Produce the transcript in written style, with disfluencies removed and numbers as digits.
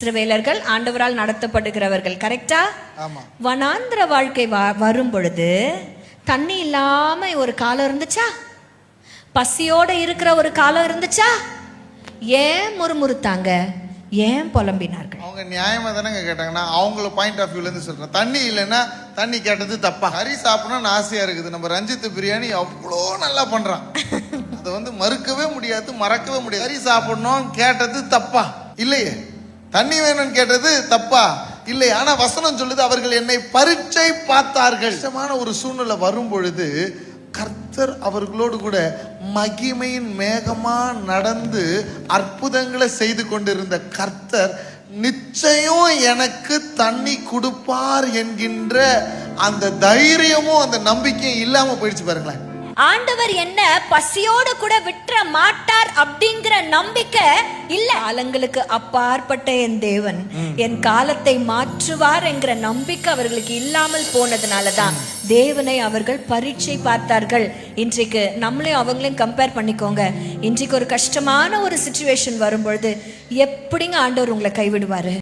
இஸ்ரவேலர்கள் ஆண்டவரால் நடத்தப்படுகிறவர்கள். கரெக்டா? ஆமா. வனாந்திர வாழ்க்கை வரும் பொழுது தண்ணி இல்லாம ஒரு காலம் இருந்துச்சா? பசியோட இருக்கிற ஒரு காலம் இருந்துச்சா? ஏன் முறுமுறுத்தாங்க? ஏன் புலம்பினார்கள்? அவங்க நியாயமா தானே கேட்டாங்கன்னா அவங்கள பாயிண்ட் ஆஃப் வியூல இருந்து சொல்றேன். தண்ணி இல்லைன்னா தண்ணி கேட்டது தப்பா? ஹரி சாப்பிடணும்னு ஆசையா இருக்குது. நம்ம ரஞ்சித் பிரியாணி அவ்வளோ நல்லா பண்றான், அதை மறுக்கவே முடியாது, மறக்கவே முடியாது. ஹரி சாப்பிடணும் கேட்டது தப்பா இல்லையே? தண்ணி வேணும்னு கேட்டது தப்பா இல்லை? ஆனா வசனம் சொல்லுது, அவர்கள் என்னை பரீட்சை பார்த்தார்கள். கஷ்டமான ஒரு சூழ்நிலை வரும் பொழுது கர்த்தர் அவர்களோடு கூட மகிமையின் மேகமா நடந்து அற்புதங்களை செய்து கொண்டிருந்த கர்த்தர் நிச்சயம் எனக்கு தண்ணி கொடுப்பார் என்கின்ற அந்த தைரியமும் அந்த நம்பிக்கையும் இல்லாம போயிடுச்சு பாருங்களேன். ஆண்டவர் என்ன பசியோட கூட விட்டுற மாட்டார் அப்படிங்கிற நம்பிக்கை இல்ல. காலங்களுக்கு அப்பாற்பட்ட என் தேவன் என் காலத்தை மாற்றுவார் என்கிற நம்பிக்கை அவர்களுக்கு இல்லாமல் போனதுனாலதான் தேவனை அவர்கள் பரீட்சை பார்த்தார்கள். இன்றைக்கு நம்மளையும் அவங்களையும் கம்பேர் பண்ணிக்கோங்க. இன்றைக்கு ஒரு கஷ்டமான ஒரு சிச்சுவேஷன் வரும்பொழுது எப்படிங்க ஆண்டவர் உங்களை கைவிடுவாரு?